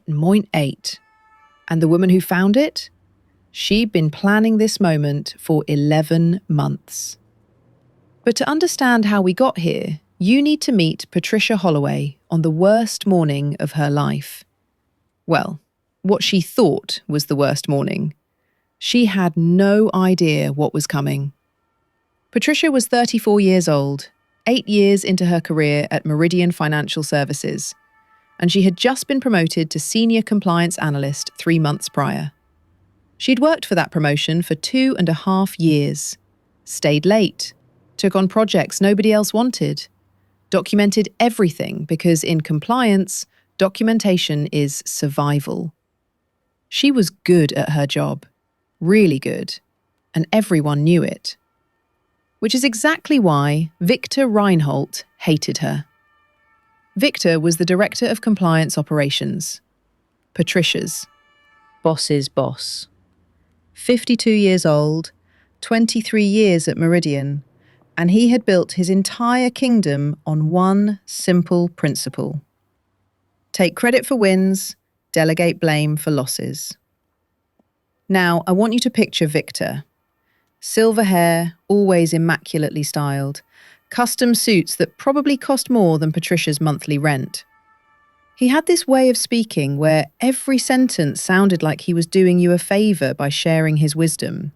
Point 8. And the woman who found it? She'd been planning this moment for 11 months. But to understand how we got here, you need to meet Patricia Holloway on the worst morning of her life. Well, what she thought was the worst morning. She had no idea what was coming. Patricia was 34 years old, 8 years into her career at Meridian Financial Services, and she had just been promoted to Senior Compliance Analyst 3 months prior. She'd worked for that promotion for 2.5 years, stayed late, took on projects nobody else wanted, documented everything because in compliance, documentation is survival. She was good at her job, really good, and everyone knew it. Which is exactly why Victor Reinholt hated her. Victor was the Director of Compliance Operations, Patricia's boss's boss. 52 years old, 23 years at Meridian, and he had built his entire kingdom on one simple principle. Take credit for wins, delegate blame for losses. Now, I want you to picture Victor. Silver hair, always immaculately styled, custom suits that probably cost more than Patricia's monthly rent. He had this way of speaking where every sentence sounded like he was doing you a favour by sharing his wisdom.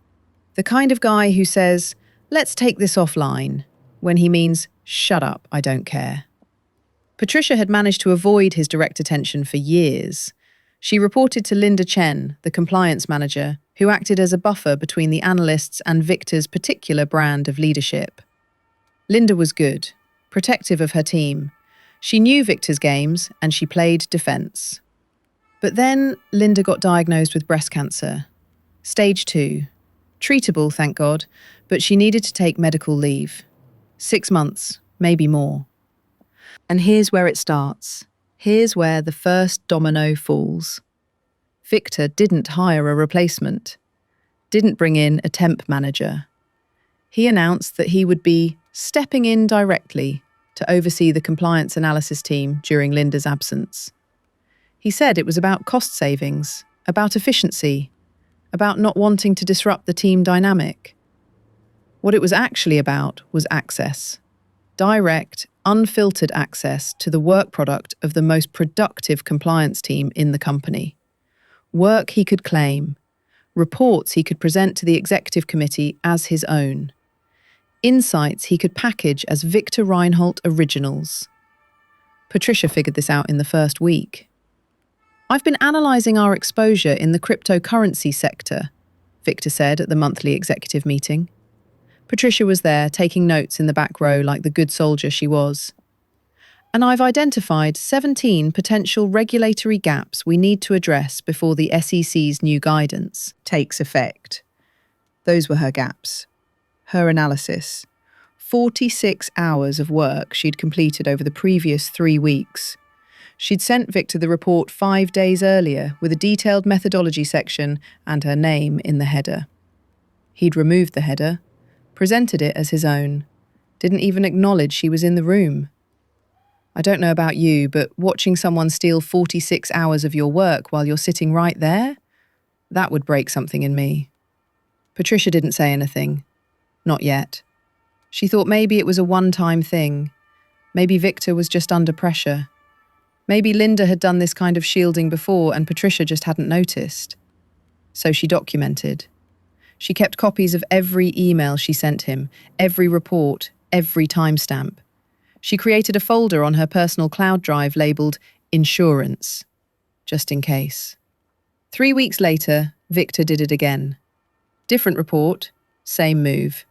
The kind of guy who says, "Let's take this offline," when he means, "Shut up, I don't care." Patricia had managed to avoid his direct attention for years. She reported to Linda Chen, the compliance manager, who acted as a buffer between the analysts and Victor's particular brand of leadership. Linda was good, protective of her team. She knew Victor's games and she played defense. But then Linda got diagnosed with breast cancer. Stage 2. Treatable, thank God, but she needed to take medical leave. 6 months, maybe more. And here's where it starts. Here's where the first domino falls. Victor didn't hire a replacement, didn't bring in a temp manager. He announced that he would be stepping in directly to oversee the compliance analysis team during Linda's absence. He said it was about cost savings, about efficiency, about not wanting to disrupt the team dynamic. What it was actually about was access. Direct, unfiltered access to the work product of the most productive compliance team in the company. Work he could claim, reports he could present to the executive committee as his own, insights he could package as Victor Reinholt originals. Patricia figured this out in the first week. "I've been analysing our exposure in the cryptocurrency sector," Victor said at the monthly executive meeting. Patricia was there, taking notes in the back row like the good soldier she was. "And I've identified 17 potential regulatory gaps we need to address before the SEC's new guidance takes effect." Those were her gaps. Her analysis. 46 hours of work she'd completed over the previous 3 weeks. She'd sent Victor the report 5 days earlier with a detailed methodology section and her name in the header. He'd removed the header, presented it as his own, didn't even acknowledge she was in the room. I don't know about you, but watching someone steal 46 hours of your work while you're sitting right there, that would break something in me. Patricia didn't say anything. Not yet. She thought maybe it was a one-time thing. Maybe Victor was just under pressure. Maybe Linda had done this kind of shielding before and Patricia just hadn't noticed. So she documented. She kept copies of every email she sent him, every report, every timestamp. She created a folder on her personal cloud drive labelled Insurance, just in case. 3 weeks later, Victor did it again. Different report, same move.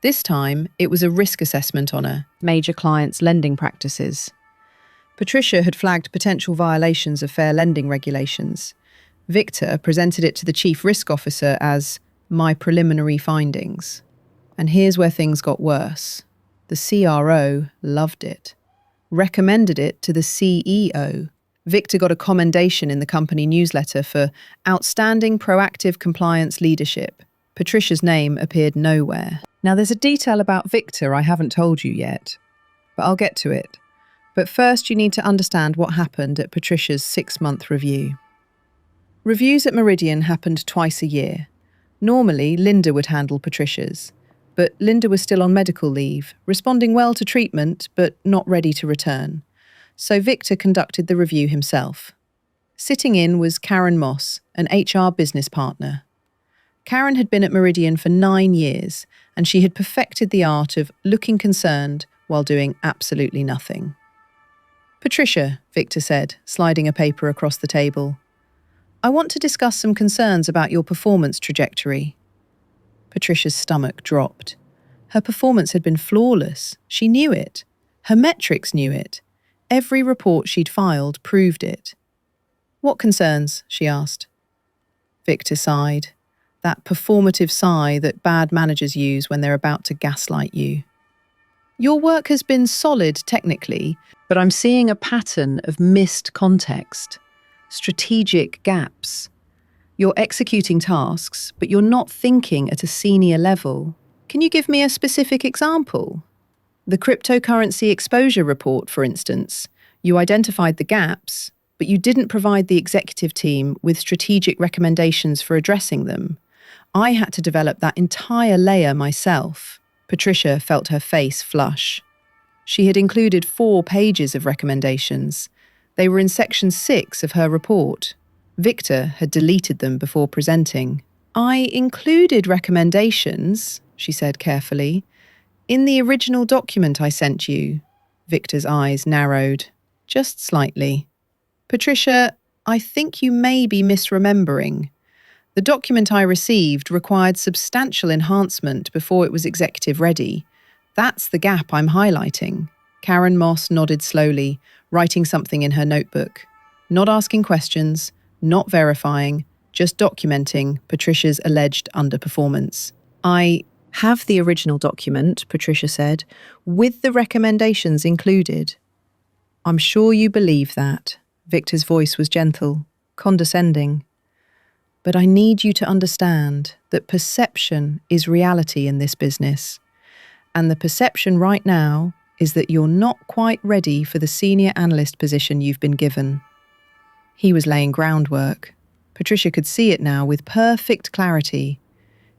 This time, it was a risk assessment on her, major clients' lending practices. Patricia had flagged potential violations of fair lending regulations. Victor presented it to the chief risk officer as "my preliminary findings." And here's where things got worse. The CRO loved it, recommended it to the CEO. Victor got a commendation in the company newsletter for outstanding proactive compliance leadership. Patricia's name appeared nowhere. Now there's a detail about Victor I haven't told you yet, but I'll get to it. But first, you need to understand what happened at Patricia's 6-month review. Reviews at Meridian happened twice a year. Normally, Linda would handle Patricia's, but Linda was still on medical leave, responding well to treatment, but not ready to return. So Victor conducted the review himself. Sitting in was Karen Moss, an HR business partner. Karen had been at Meridian for 9 years, and she had perfected the art of looking concerned while doing absolutely nothing. "Patricia," Victor said, sliding a paper across the table, "I want to discuss some concerns about your performance trajectory." Patricia's stomach dropped. Her performance had been flawless. She knew it. Her metrics knew it. Every report she'd filed proved it. "What concerns?" she asked. Victor sighed. That performative sigh that bad managers use when they're about to gaslight you. "Your work has been solid technically, but I'm seeing a pattern of missed context, strategic gaps. You're executing tasks, but you're not thinking at a senior level. Can you give me a specific example? The cryptocurrency exposure report, for instance. You identified the gaps, but you didn't provide the executive team with strategic recommendations for addressing them. I had to develop that entire layer myself." Patricia felt her face flush. She had included 4 pages of recommendations. They were in section 6 of her report. Victor had deleted them before presenting. "I included recommendations," she said carefully, "in the original document I sent you." Victor's eyes narrowed, just slightly. "Patricia, I think you may be misremembering. The document I received required substantial enhancement before it was executive ready. That's the gap I'm highlighting." Karen Moss nodded slowly, writing something in her notebook. Not asking questions, not verifying, just documenting Patricia's alleged underperformance. "I have the original document," Patricia said, "with the recommendations included." "I'm sure you believe that." Victor's voice was gentle, condescending. "But I need you to understand that perception is reality in this business. And the perception right now is that you're not quite ready for the senior analyst position you've been given." He was laying groundwork. Patricia could see it now with perfect clarity.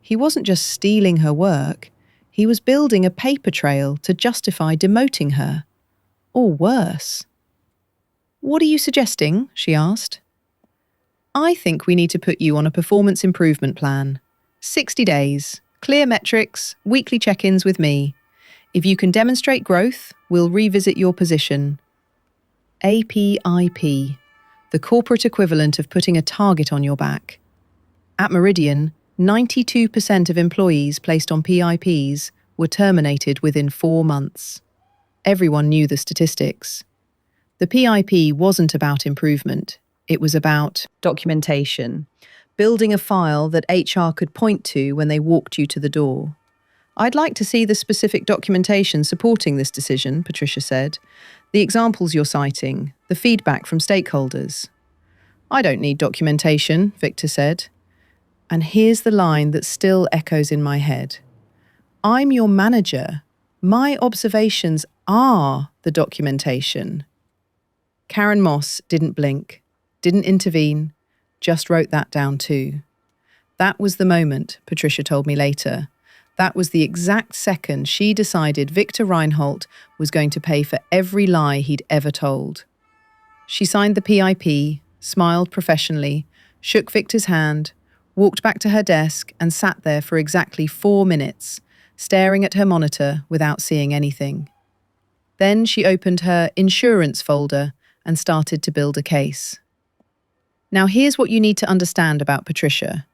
He wasn't just stealing her work, he was building a paper trail to justify demoting her. Or worse. "What are you suggesting?" she asked. "I think we need to put you on a performance improvement plan. 60 days, clear metrics, weekly check-ins with me. If you can demonstrate growth, we'll revisit your position." APIP, the corporate equivalent of putting a target on your back. At Meridian, 92% of employees placed on PIPs were terminated within 4 months. Everyone knew the statistics. The PIP wasn't about improvement. It was about documentation, building a file that HR could point to when they walked you to the door. "I'd like to see the specific documentation supporting this decision," Patricia said. "The examples you're citing, the feedback from stakeholders." "I don't need documentation," Victor said. And here's the line that still echoes in my head. "I'm your manager. My observations are the documentation." Karen Moss didn't blink, didn't intervene, just wrote that down too. That was the moment, Patricia told me later. That was the exact second she decided Victor Reinholt was going to pay for every lie he'd ever told. She signed the PIP, smiled professionally, shook Victor's hand, walked back to her desk and sat there for exactly 4 minutes, staring at her monitor without seeing anything. Then she opened her insurance folder and started to build a case. Now here's what you need to understand about Patricia.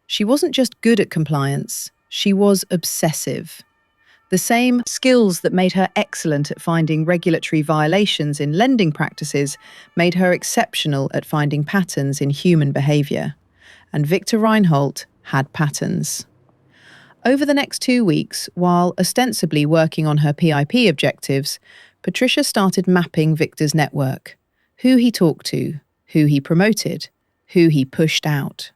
She wasn't just good at compliance, she was obsessive. The same skills that made her excellent at finding regulatory violations in lending practices made her exceptional at finding patterns in human behaviour. And Victor Reinholt had patterns. Over the next 2 weeks, while ostensibly working on her PIP objectives, Patricia started mapping Victor's network. Who he talked to, who he promoted, who he pushed out.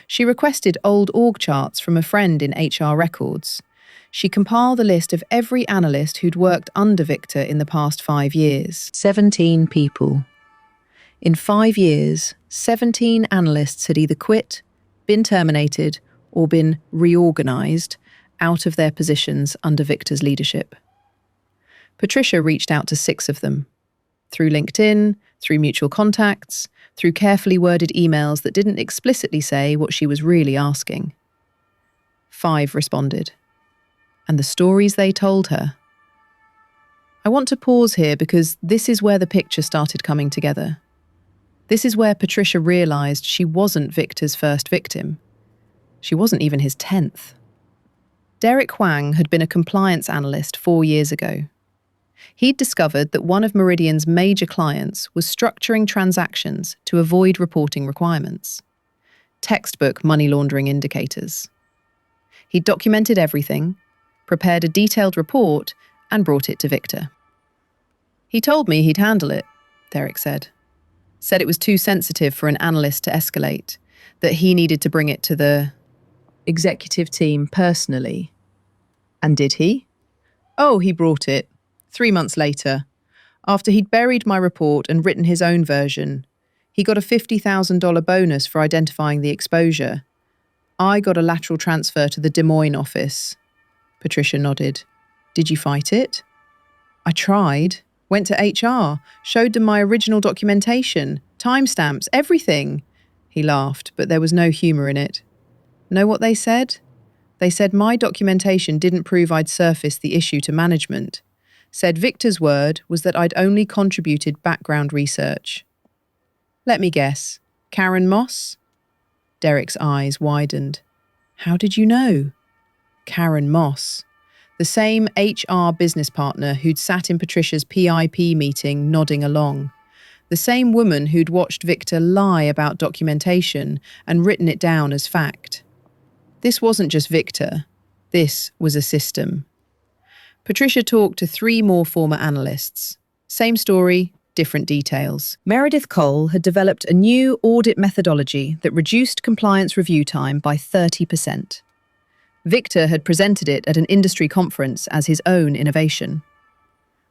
She requested old org charts from a friend in HR records. She compiled a list of every analyst who'd worked under Victor in the past 5 years. 17 people. In 5 years, 17 analysts had either quit, been terminated, or been reorganised out of their positions under Victor's leadership. Patricia reached out to 6 of them. Through LinkedIn, through mutual contacts, through carefully worded emails that didn't explicitly say what she was really asking. 5 responded. And the stories they told her. I want to pause here because this is where the picture started coming together. This is where Patricia realised she wasn't Victor's first victim. She wasn't even his 10th. Derek Huang had been a compliance analyst 4 years ago. He'd discovered that one of Meridian's major clients was structuring transactions to avoid reporting requirements. Textbook money laundering indicators. He'd documented everything, prepared a detailed report, and brought it to Victor. He told me he'd handle it, Derek said. Said it was too sensitive for an analyst to escalate, that he needed to bring it to the executive team personally. And did he? Oh, he brought it. 3 months later, after he'd buried my report and written his own version. He got a $50,000 bonus for identifying the exposure. I got a lateral transfer to the Des Moines office. Patricia nodded. Did you fight it? I tried. Went to HR, showed them my original documentation, timestamps, everything. He laughed, but there was no humour in it. Know what they said? They said my documentation didn't prove I'd surfaced the issue to management. Said Victor's word was that I'd only contributed background research. Let me guess. Karen Moss? Derek's eyes widened. How did you know? Karen Moss. The same HR business partner who'd sat in Patricia's PIP meeting nodding along. The same woman who'd watched Victor lie about documentation and written it down as fact. This wasn't just Victor. This was a system. Patricia talked to 3 more former analysts. Same story, different details. Meredith Cole had developed a new audit methodology that reduced compliance review time by 30%. Victor had presented it at an industry conference as his own innovation.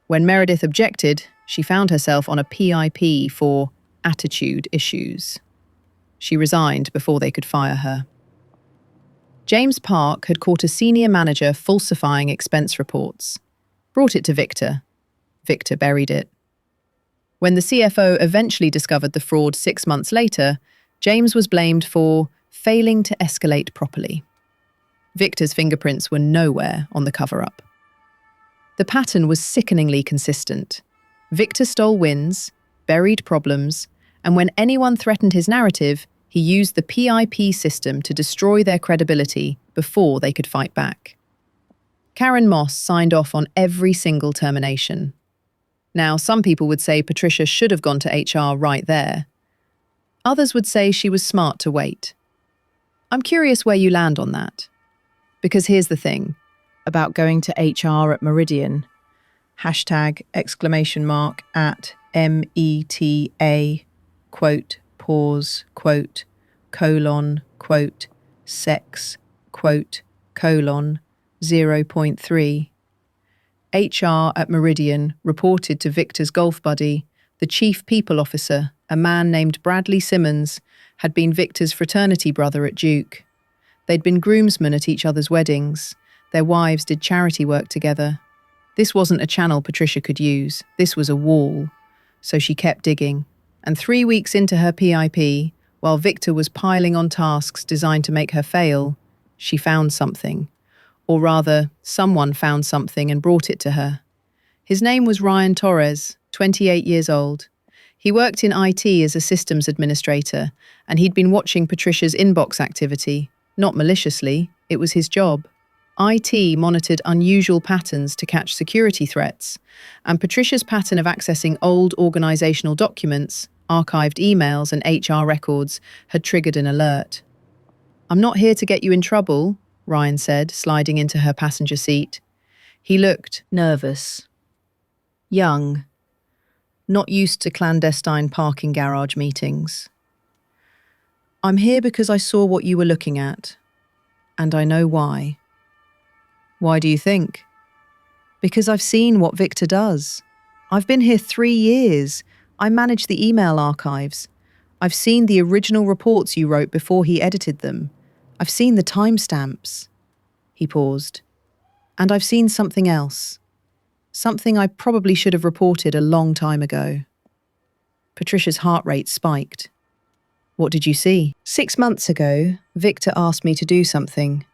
When Meredith objected, she found herself on a PIP for attitude issues. She resigned before they could fire her. James Park had caught a senior manager falsifying expense reports. Brought it to Victor. Victor buried it. When the CFO eventually discovered the fraud 6 months later, James was blamed for failing to escalate properly. Victor's fingerprints were nowhere on the cover-up. The pattern was sickeningly consistent. Victor stole wins, buried problems, and when anyone threatened his narrative, he used the PIP system to destroy their credibility before they could fight back. Karen Moss signed off on every single termination. Now, some people would say Patricia should have gone to HR right there. Others would say she was smart to wait. I'm curious where you land on that. Because here's the thing about going to HR at Meridian. #!@META, quote, pause, quote, colon, quote, sex, quote, colon, 0.3. HR at Meridian reported to Victor's golf buddy, the chief people officer, a man named Bradley Simmons, had been Victor's fraternity brother at Duke. They'd been groomsmen at each other's weddings. Their wives did charity work together. This wasn't a channel Patricia could use. This was a wall. So she kept digging. And 3 weeks into her PIP, while Victor was piling on tasks designed to make her fail, she found something. Or rather, someone found something and brought it to her. His name was Ryan Torres, 28 years old. He worked in IT as a systems administrator, and he'd been watching Patricia's inbox activity. Not maliciously, it was his job. IT monitored unusual patterns to catch security threats, and Patricia's pattern of accessing old organizational documents, archived emails and HR records had triggered an alert. I'm not here to get you in trouble, Ryan said, sliding into her passenger seat. He looked nervous, young, not used to clandestine parking garage meetings. I'm here because I saw what you were looking at, and I know why. Why do you think? Because I've seen what Victor does. I've been here 3 years. I manage the email archives. I've seen the original reports you wrote before he edited them. I've seen the timestamps. He paused. And I've seen something else. Something I probably should have reported a long time ago. Patricia's heart rate spiked. What did you see? 6 months ago, Victor asked me to do something.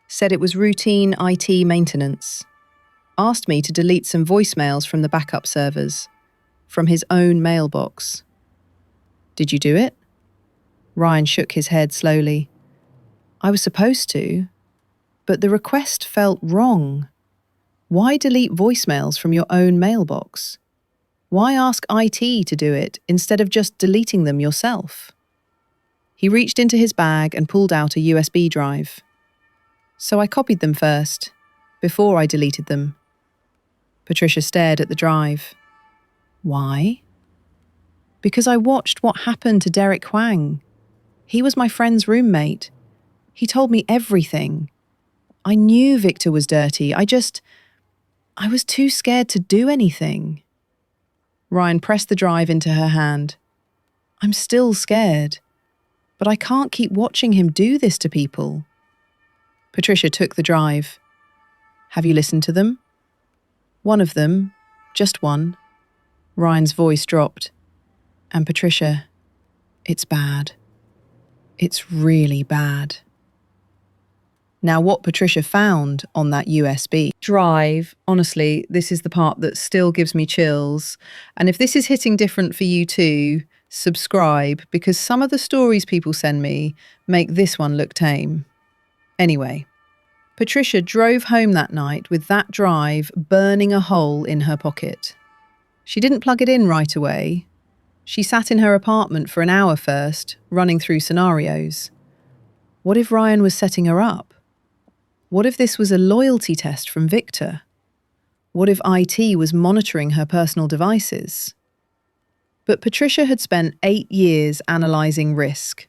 Said it was routine IT maintenance. Asked me to delete some voicemails from the backup servers, from his own mailbox. Did you do it? Ryan shook his head slowly. I was supposed to, but the request felt wrong. Why delete voicemails from your own mailbox? Why ask IT to do it instead of just deleting them yourself? He reached into his bag and pulled out a USB drive. So I copied them first, before I deleted them. Patricia stared at the drive. Why? Because I watched what happened to Derek Huang. He was my friend's roommate. He told me everything. I knew Victor was dirty. I was too scared to do anything. Ryan pressed the drive into her hand. I'm still scared, but I can't keep watching him do this to people. Patricia took the drive. Have you listened to them? One of them, just one. Ryan's voice dropped. And Patricia, it's bad. It's really bad. Now, what Patricia found on that USB drive, honestly, this is the part that still gives me chills. And if this is hitting different for you too, subscribe, because some of the stories people send me make this one look tame. Anyway, Patricia drove home that night with that drive burning a hole in her pocket. She didn't plug it in right away. She sat in her apartment for an hour first, running through scenarios. What if Ryan was setting her up? What if this was a loyalty test from Victor? What if IT was monitoring her personal devices? But Patricia had spent 8 years analysing risk,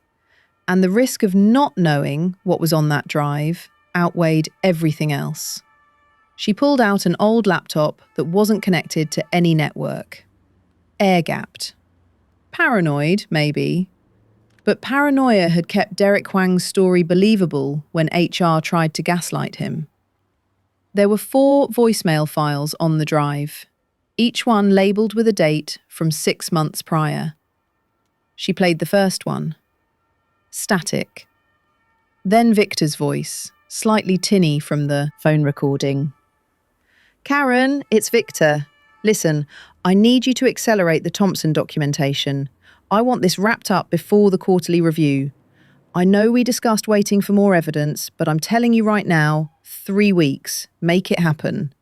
and the risk of not knowing what was on that drive outweighed everything else. She pulled out an old laptop that wasn't connected to any network. Air-gapped. Paranoid, maybe. But paranoia had kept Derek Huang's story believable when HR tried to gaslight him. There were 4 voicemail files on the drive, each one labelled with a date from 6 months prior. She played the first one. Static. Then Victor's voice, slightly tinny from the phone recording. Karen, it's Victor. Listen, I need you to accelerate the Thompson documentation. I want this wrapped up before the quarterly review. I know we discussed waiting for more evidence, but I'm telling you right now, 3 weeks. Make it happen.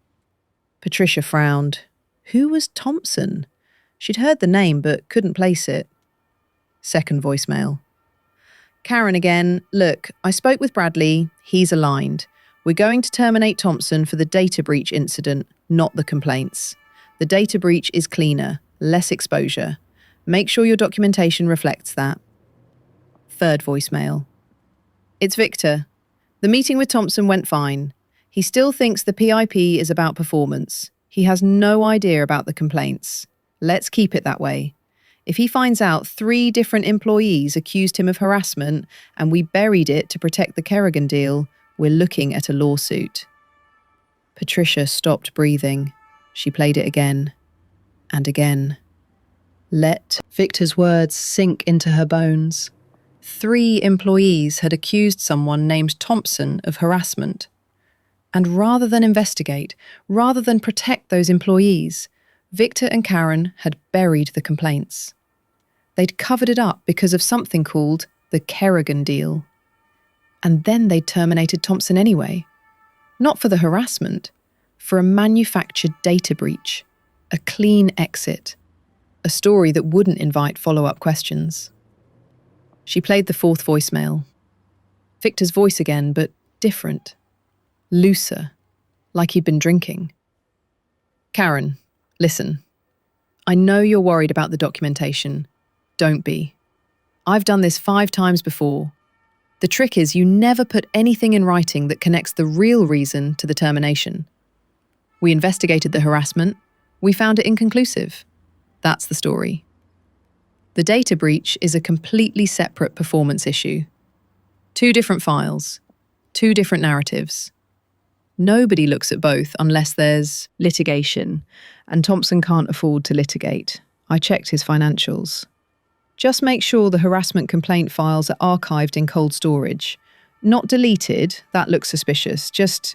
Patricia frowned. Who was Thompson? She'd heard the name but couldn't place it. Second voicemail. Karen again. Look, I spoke with Bradley. He's aligned. We're going to terminate Thompson for the data breach incident, not the complaints. The data breach is cleaner, less exposure. Make sure your documentation reflects that. Third voicemail. It's Victor. The meeting with Thompson went fine. He still thinks the PIP is about performance. He has no idea about the complaints. Let's keep it that way. If he finds out 3 different employees accused him of harassment and we buried it to protect the Kerrigan deal, we're looking at a lawsuit. Patricia stopped breathing. She played it again and again. Let Victor's words sink into her bones. 3 employees had accused someone named Thompson of harassment. And rather than investigate, rather than protect those employees, Victor and Karen had buried the complaints. They'd covered it up because of something called the Kerrigan deal. And then they'd terminated Thompson anyway. Not for the harassment, for a manufactured data breach, a clean exit, a story that wouldn't invite follow-up questions. She played the 4th voicemail. Victor's voice again, but different. Looser, like he'd been drinking. Karen, listen. I know you're worried about the documentation. Don't be. I've done this 5 times before. The trick is you never put anything in writing that connects the real reason to the termination. We investigated the harassment. We found it inconclusive. That's the story. The data breach is a completely separate performance issue. 2 different files, 2 different narratives. Nobody looks at both unless there's litigation, and Thompson can't afford to litigate. I checked his financials. Just make sure the harassment complaint files are archived in cold storage. Not deleted, that looks suspicious, just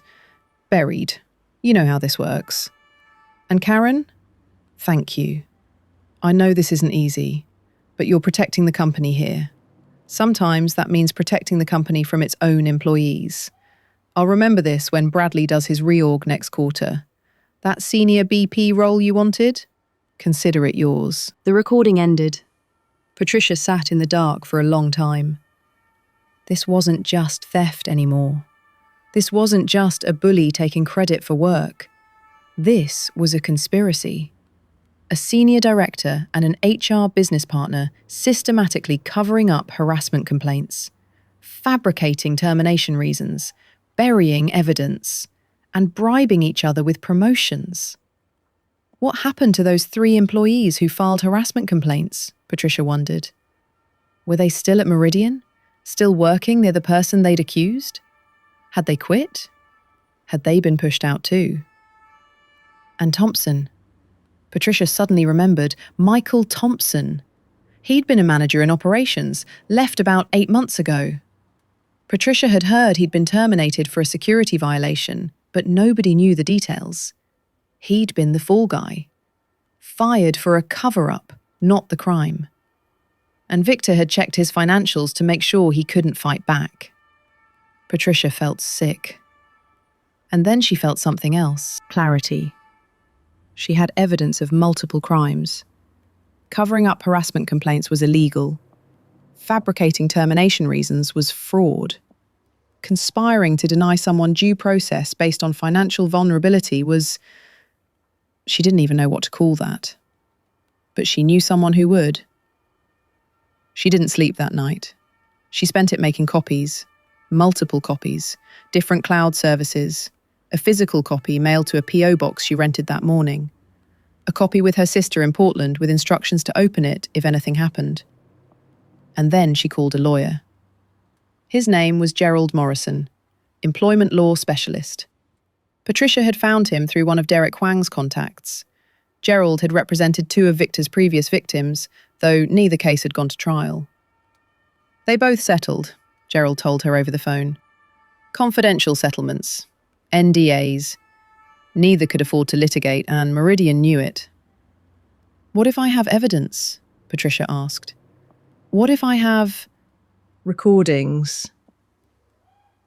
buried. You know how this works. And Karen, thank you. I know this isn't easy, but you're protecting the company here. Sometimes that means protecting the company from its own employees. I'll remember this when Bradley does his reorg next quarter. That senior BP role you wanted? Consider it yours. The recording ended. Patricia sat in the dark for a long time. This wasn't just theft anymore. This wasn't just a bully taking credit for work. This was a conspiracy. A senior director and an HR business partner systematically covering up harassment complaints, fabricating termination reasons, burying evidence, and bribing each other with promotions. What happened to those 3 employees who filed harassment complaints? Patricia wondered. Were they still at Meridian? Still working near the person they'd accused? Had they quit? Had they been pushed out too? And Thompson. Patricia suddenly remembered Michael Thompson. He'd been a manager in operations, left about 8 months ago. Patricia had heard he'd been terminated for a security violation, but nobody knew the details. He'd been the fall guy. Fired for a cover-up, not the crime. And Victor had checked his financials to make sure he couldn't fight back. Patricia felt sick. And then she felt something else. Clarity. She had evidence of multiple crimes. Covering up harassment complaints was illegal. Fabricating termination reasons was fraud. Conspiring to deny someone due process based on financial vulnerability was... She didn't even know what to call that. But she knew someone who would. She didn't sleep that night. She spent it making copies, multiple copies, different cloud services, a physical copy mailed to a PO box she rented that morning, a copy with her sister in Portland with instructions to open it if anything happened. And then she called a lawyer. His name was Gerald Morrison, employment law specialist. Patricia had found him through one of Derek Huang's contacts. Gerald had represented 2 of Victor's previous victims, though neither case had gone to trial. They both settled, Gerald told her over the phone. Confidential settlements, NDAs. Neither could afford to litigate, and Meridian knew it. What if I have evidence? Patricia asked. What if I have recordings?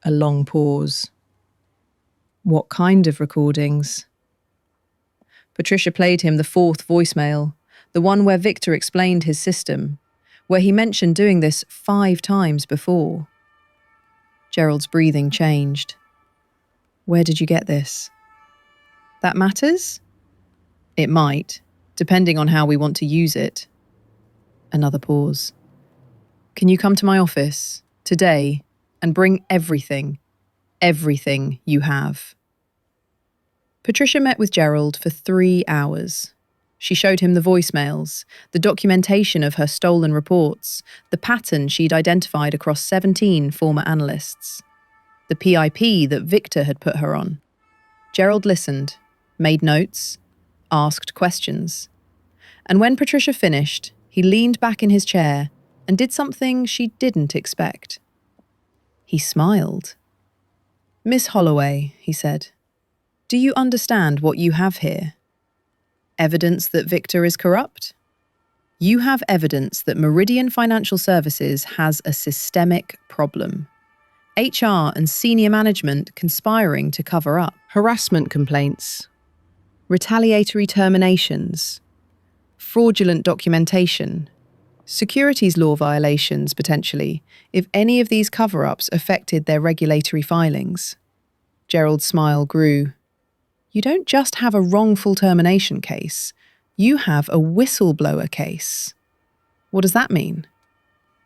A long pause. What kind of recordings? Patricia played him the 4th voicemail, the one where Victor explained his system, where he mentioned doing this 5 times before. Gerald's breathing changed. Where did you get this? That matters? It might, depending on how we want to use it. Another pause. Can you come to my office, today, and bring everything you have? Patricia met with Gerald for 3 hours. She showed him the voicemails, the documentation of her stolen reports, the pattern she'd identified across 17 former analysts, the PIP that Victor had put her on. Gerald listened, made notes, asked questions. And when Patricia finished, he leaned back in his chair and did something she didn't expect. He smiled. Miss Holloway, he said, do you understand what you have here? Evidence that Victor is corrupt? You have evidence that Meridian Financial Services has a systemic problem. HR and senior management conspiring to cover up. Harassment complaints. Retaliatory terminations. Fraudulent documentation. Securities law violations, potentially, if any of these cover-ups affected their regulatory filings. Gerald's smile grew. You don't just have a wrongful termination case, you have a whistleblower case. What does that mean?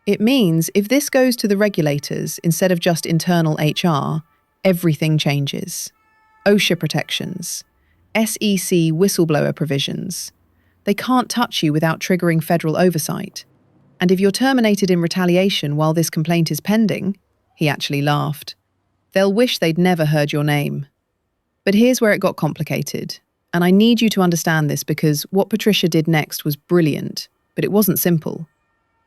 It means if this goes to the regulators instead of just internal HR, everything changes. OSHA protections, SEC whistleblower provisions. They can't touch you without triggering federal oversight. And if you're terminated in retaliation while this complaint is pending, he actually laughed, they'll wish they'd never heard your name. But here's where it got complicated. And I need you to understand this because what Patricia did next was brilliant, but it wasn't simple.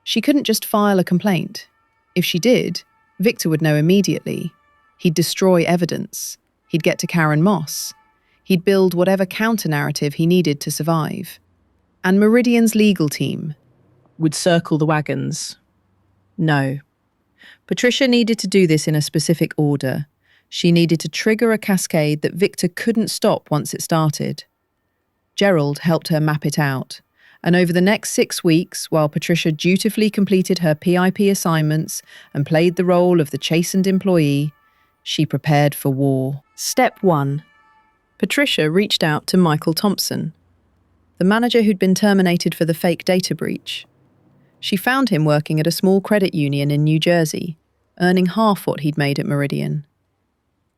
She couldn't just file a complaint. If she did, Victor would know immediately. He'd destroy evidence. He'd get to Karen Moss. He'd build whatever counter-narrative he needed to survive. And Meridian's legal team would circle the wagons. No. Patricia needed to do this in a specific order. She needed to trigger a cascade that Victor couldn't stop once it started. Gerald helped her map it out, and over the next 6 weeks, while Patricia dutifully completed her PIP assignments and played the role of the chastened employee, she prepared for war. Step 1. Patricia reached out to Michael Thompson, the manager who'd been terminated for the fake data breach. She found him working at a small credit union in New Jersey, earning half what he'd made at Meridian.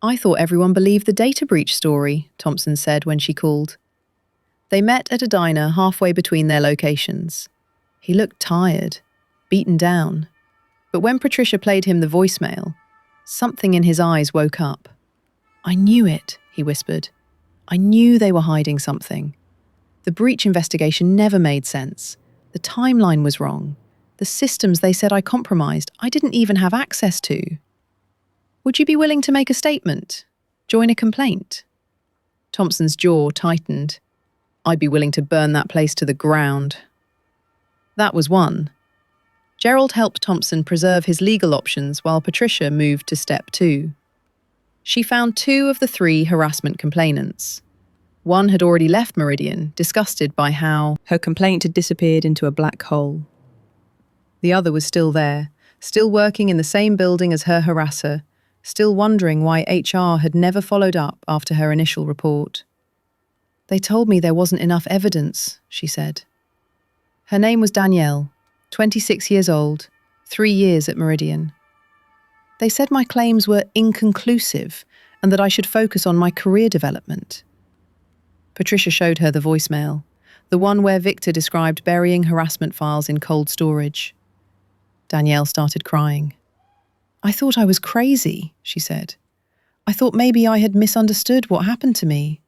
"I thought everyone believed the data breach story," Thompson said when she called. They met at a diner halfway between their locations. He looked tired, beaten down. But when Patricia played him the voicemail, something in his eyes woke up. "I knew it," he whispered. "I knew they were hiding something. The breach investigation never made sense. The timeline was wrong. The systems they said I compromised, I didn't even have access to. Would you be willing to make a statement? Join a complaint?" Thompson's jaw tightened. "I'd be willing to burn that place to the ground." That was one. Gerald helped Thompson preserve his legal options while Patricia moved to step 2. She found 2 of the 3 harassment complainants. One had already left Meridian, disgusted by how her complaint had disappeared into a black hole. The other was still there, still working in the same building as her harasser, still wondering why HR had never followed up after her initial report. "They told me there wasn't enough evidence," she said. Her name was Danielle, 26 years old, 3 years at Meridian. "They said my claims were inconclusive and that I should focus on my career development." Patricia showed her the voicemail, the one where Victor described burying harassment files in cold storage. Danielle started crying. "I thought I was crazy," she said. "I thought maybe I had misunderstood what happened to me.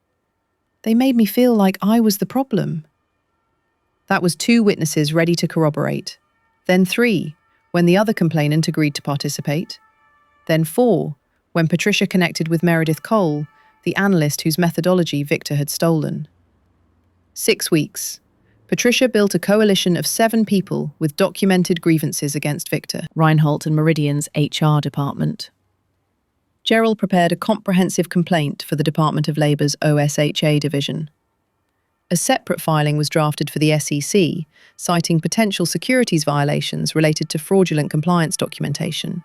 They made me feel like I was the problem." That was 2 witnesses ready to corroborate. Then 3, when the other complainant agreed to participate. Then 4, when Patricia connected with Meredith Cole, the analyst whose methodology Victor had stolen. 6 weeks. Patricia built a coalition of 7 people with documented grievances against Victor Reinholt and Meridian's HR department. Gerald prepared a comprehensive complaint for the Department of Labor's OSHA division. A separate filing was drafted for the SEC, citing potential securities violations related to fraudulent compliance documentation.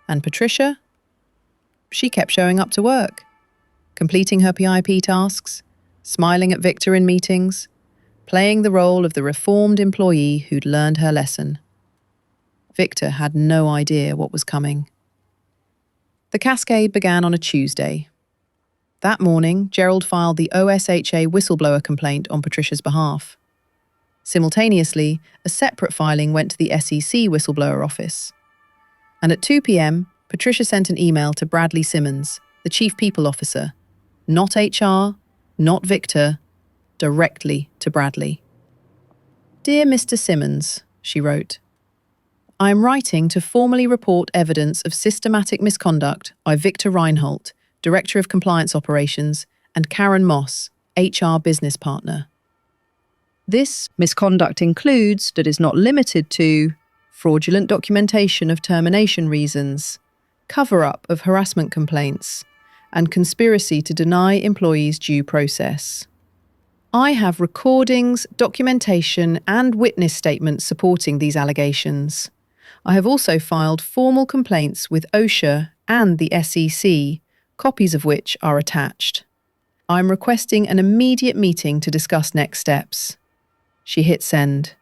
And Patricia? She kept showing up to work, completing her PIP tasks, smiling at Victor in meetings, playing the role of the reformed employee who'd learned her lesson. Victor had no idea what was coming. The cascade began on a Tuesday. That morning, Gerald filed the OSHA whistleblower complaint on Patricia's behalf. Simultaneously, a separate filing went to the SEC whistleblower office. And at 2 p.m., Patricia sent an email to Bradley Simmons, the Chief People Officer. Not HR, not Victor, directly to Bradley. "Dear Mr. Simmons," she wrote, "I am writing to formally report evidence of systematic misconduct by Victor Reinholt, Director of Compliance Operations, and Karen Moss, HR business partner. This misconduct includes, but is not limited to, fraudulent documentation of termination reasons, cover-up of harassment complaints, and conspiracy to deny employees due process. I have recordings, documentation, and witness statements supporting these allegations. I have also filed formal complaints with OSHA and the SEC, copies of which are attached. I'm requesting an immediate meeting to discuss next steps." She hit send,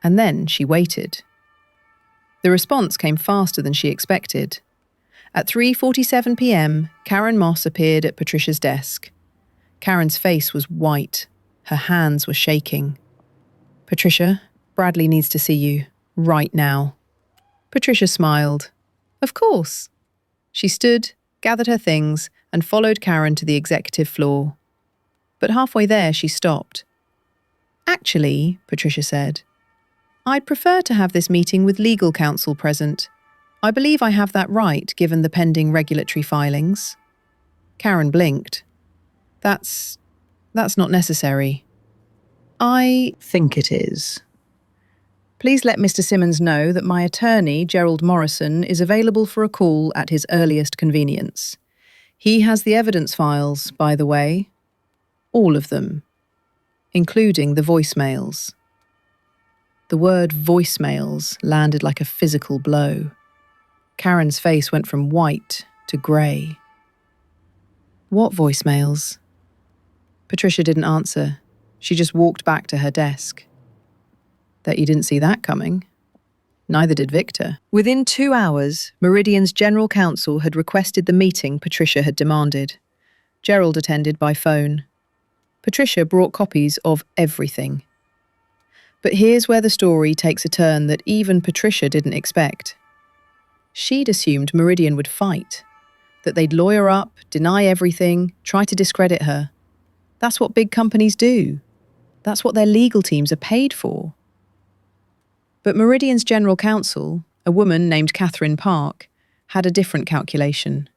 and then she waited. The response came faster than she expected. At 3:47 p.m., Karen Moss appeared at Patricia's desk. Karen's face was white. Her hands were shaking. "Patricia, Bradley needs to see you, right now." Patricia smiled. "Of course." She stood, gathered her things, and followed Karen to the executive floor. But halfway there, she stopped. "Actually," Patricia said, "I'd prefer to have this meeting with legal counsel present. I believe I have that right, given the pending regulatory filings." Karen blinked. That's not necessary." "I think it is. Please let Mr. Simmons know that my attorney, Gerald Morrison, is available for a call at his earliest convenience. He has the evidence files, by the way. All of them, including the voicemails." The word voicemails landed like a physical blow. Karen's face went from white to grey. "What voicemails?" Patricia didn't answer. She just walked back to her desk. "Bet you didn't see that coming." Neither did Victor. Within 2 hours, Meridian's general counsel had requested the meeting Patricia had demanded. Gerald attended by phone. Patricia brought copies of everything. But here's where the story takes a turn that even Patricia didn't expect. She'd assumed Meridian would fight, that they'd lawyer up, deny everything, try to discredit her. That's what big companies do. That's what their legal teams are paid for. But Meridian's general counsel, a woman named Catherine Park, had a different calculation.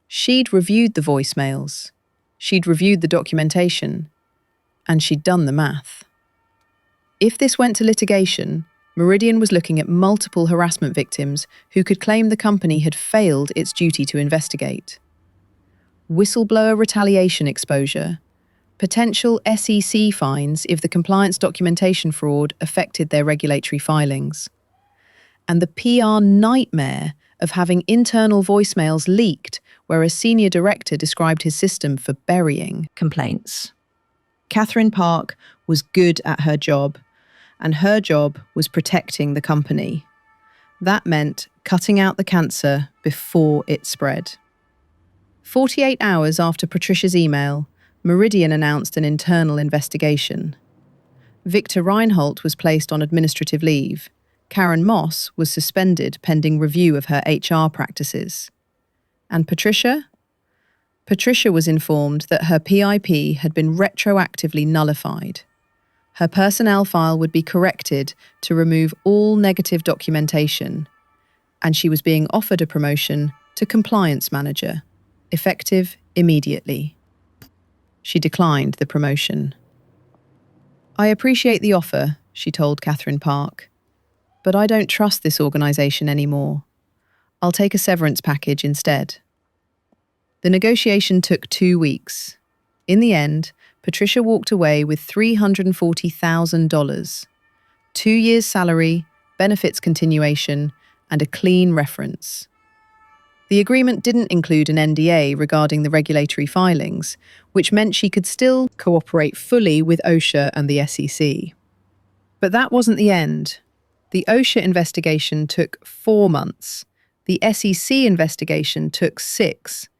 She'd reviewed the voicemails, she'd reviewed the documentation, and she'd done the math. If this went to litigation, Meridian was looking at multiple harassment victims who could claim the company had failed its duty to investigate. Whistleblower retaliation exposure, potential SEC fines if the compliance documentation fraud affected their regulatory filings, and the PR nightmare of having internal voicemails leaked where a senior director described his system for burying complaints. Catherine Park was good at her job, and her job was protecting the company. That meant cutting out the cancer before it spread. 48 hours after Patricia's email, Meridian announced an internal investigation. Victor Reinholt was placed on administrative leave. Karen Moss was suspended pending review of her HR practices. And Patricia? Patricia was informed that her PIP had been retroactively nullified. Her personnel file would be corrected to remove all negative documentation, and she was being offered a promotion to compliance manager, effective immediately. She declined the promotion. "I appreciate the offer," she told Catherine Park, "but I don't trust this organisation anymore. I'll take a severance package instead." The negotiation took 2 weeks. In the end, Patricia walked away with $340,000, 2 years' salary, benefits continuation, and a clean reference. The agreement didn't include an NDA regarding the regulatory filings, which meant she could still cooperate fully with OSHA and the SEC. But that wasn't the end. The OSHA investigation took 4 months. The SEC investigation took 6.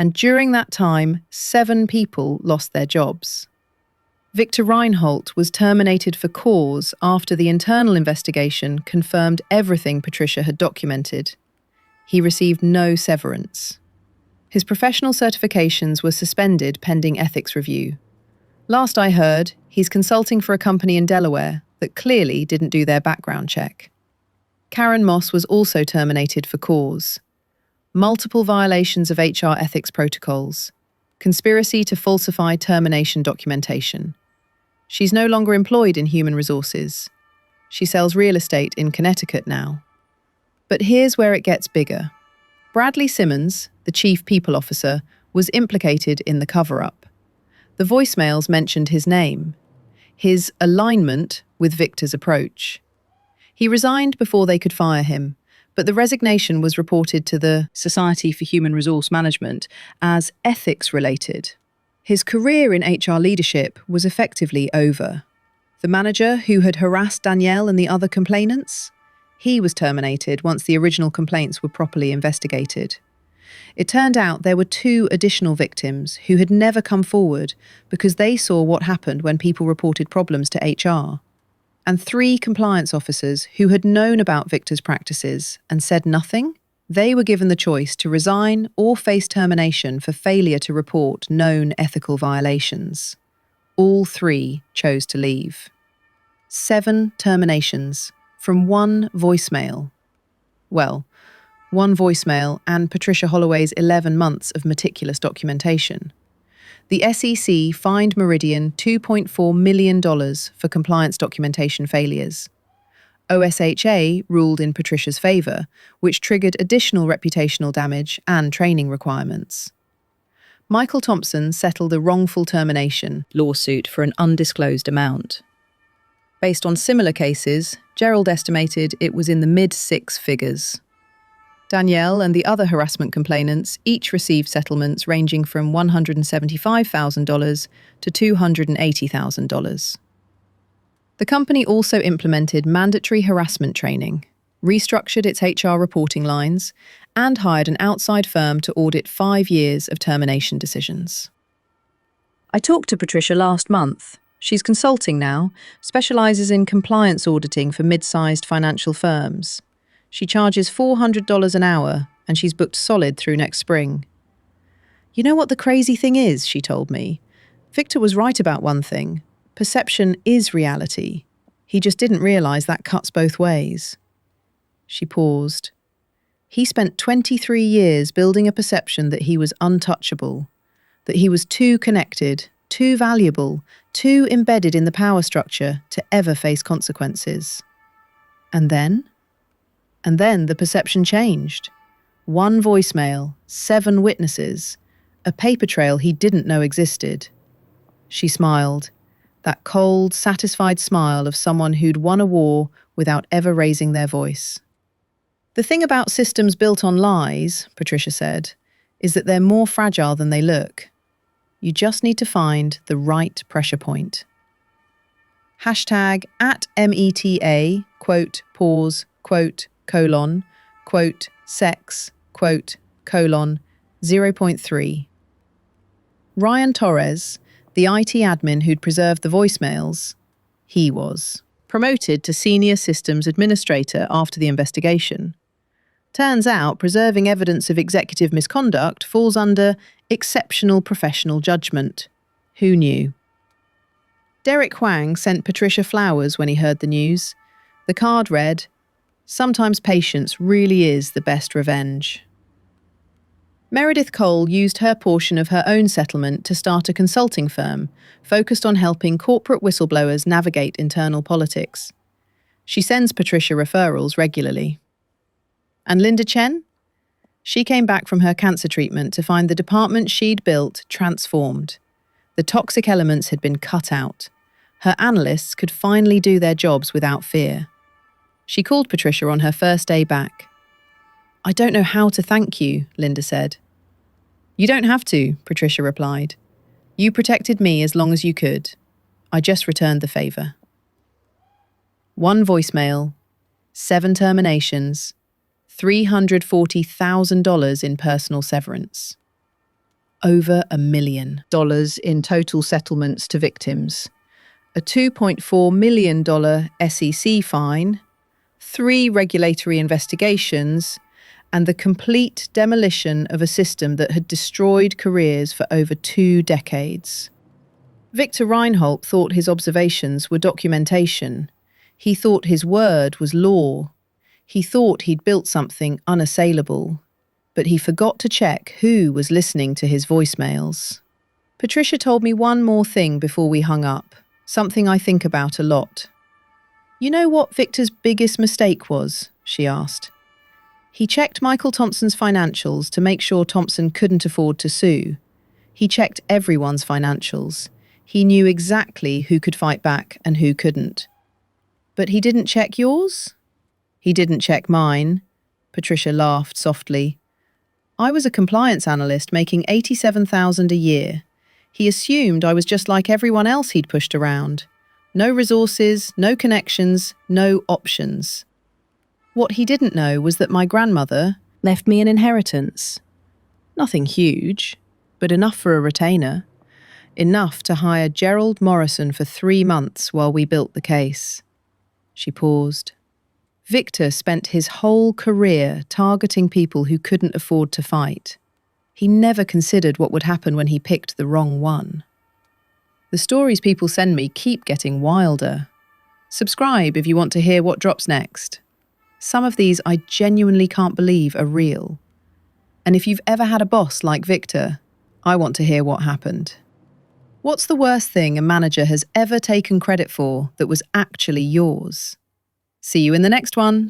And during that time, 7 people lost their jobs. Victor Reinholt was terminated for cause after the internal investigation confirmed everything Patricia had documented. He received no severance. His professional certifications were suspended pending ethics review. Last I heard, he's consulting for a company in Delaware that clearly didn't do their background check. Karen Moss was also terminated for cause. Multiple violations of HR ethics protocols, conspiracy to falsify termination documentation. She's no longer employed in human resources. She sells real estate in Connecticut now. But here's where it gets bigger. Bradley Simmons, the chief people officer, was implicated in the cover-up. The voicemails mentioned his name, his alignment with Victor's approach. He resigned before they could fire him, but the resignation was reported to the Society for Human Resource Management as ethics-related. His career in HR leadership was effectively over. The manager who had harassed Danielle and the other complainants? He was terminated once the original complaints were properly investigated. It turned out there were 2 additional victims who had never come forward because they saw what happened when people reported problems to HR, and 3 compliance officers who had known about Victor's practices and said nothing. They were given the choice to resign or face termination for failure to report known ethical violations. All 3 chose to leave. 7 terminations from 1 voicemail. Well, 1 voicemail and Patricia Holloway's 11 months of meticulous documentation. The SEC fined Meridian $2.4 million for compliance documentation failures. OSHA ruled in Patricia's favour, which triggered additional reputational damage and training requirements. Michael Thompson settled a wrongful termination lawsuit for an undisclosed amount. Based on similar cases, Gerald estimated it was in the mid-6 figures. Danielle and the other harassment complainants each received settlements ranging from $175,000 to $280,000. The company also implemented mandatory harassment training, restructured its HR reporting lines, and hired an outside firm to audit 5 years of termination decisions. I talked to Patricia last month. She's consulting now, specialises in compliance auditing for mid-sized financial firms. She charges $400 an hour, and she's booked solid through next spring. You know what the crazy thing is, she told me. Victor was right about one thing. Perception is reality. He just didn't realise that cuts both ways. She paused. He spent 23 years building a perception that he was untouchable, that he was too connected, too valuable, too embedded in the power structure to ever face consequences. And then the perception changed. 1 voicemail, 7 witnesses, a paper trail he didn't know existed. She smiled, that cold, satisfied smile of someone who'd won a war without ever raising their voice. The thing about systems built on lies, Patricia said, is that they're more fragile than they look. You just need to find the right pressure point. Hashtag @META, quote, pause, quote, colon, quote, sex, quote, colon, 0.3. Ryan Torres, the IT admin who'd preserved the voicemails, he was promoted to senior systems administrator after the investigation. Turns out preserving evidence of executive misconduct falls under exceptional professional judgment. Who knew? Derek Huang sent Patricia flowers when he heard the news. The card read, "Sometimes patience really is the best revenge." Meredith Cole used her portion of her own settlement to start a consulting firm focused on helping corporate whistleblowers navigate internal politics. She sends Patricia referrals regularly. And Linda Chen? She came back from her cancer treatment to find the department she'd built transformed. The toxic elements had been cut out. Her analysts could finally do their jobs without fear. She called Patricia on her first day back. "I don't know how to thank you," Linda said. "You don't have to," Patricia replied. "You protected me as long as you could. I just returned the favour." 1 voicemail, 7 terminations, $340,000 in personal severance. Over $1 million in total settlements to victims. A $2.4 million SEC fine, 3 regulatory investigations, and the complete demolition of a system that had destroyed careers for over 2 decades. Victor Reinholt thought his observations were documentation. He thought his word was law. He thought he'd built something unassailable. But he forgot to check who was listening to his voicemails. Patricia told me one more thing before we hung up, something I think about a lot. "You know what Victor's biggest mistake was?" she asked. He checked Michael Thompson's financials to make sure Thompson couldn't afford to sue. He checked everyone's financials. He knew exactly who could fight back and who couldn't. But he didn't check yours? He didn't check mine. Patricia laughed softly. I was a compliance analyst making $87,000 a year. He assumed I was just like everyone else he'd pushed around. No resources, no connections, no options. What he didn't know was that my grandmother left me an inheritance. Nothing huge, but enough for a retainer. Enough to hire Gerald Morrison for 3 months while we built the case. She paused. Victor spent his whole career targeting people who couldn't afford to fight. He never considered what would happen when he picked the wrong one. The stories people send me keep getting wilder. Subscribe if you want to hear what drops next. Some of these I genuinely can't believe are real. And if you've ever had a boss like Victor, I want to hear what happened. What's the worst thing a manager has ever taken credit for that was actually yours? See you in the next one.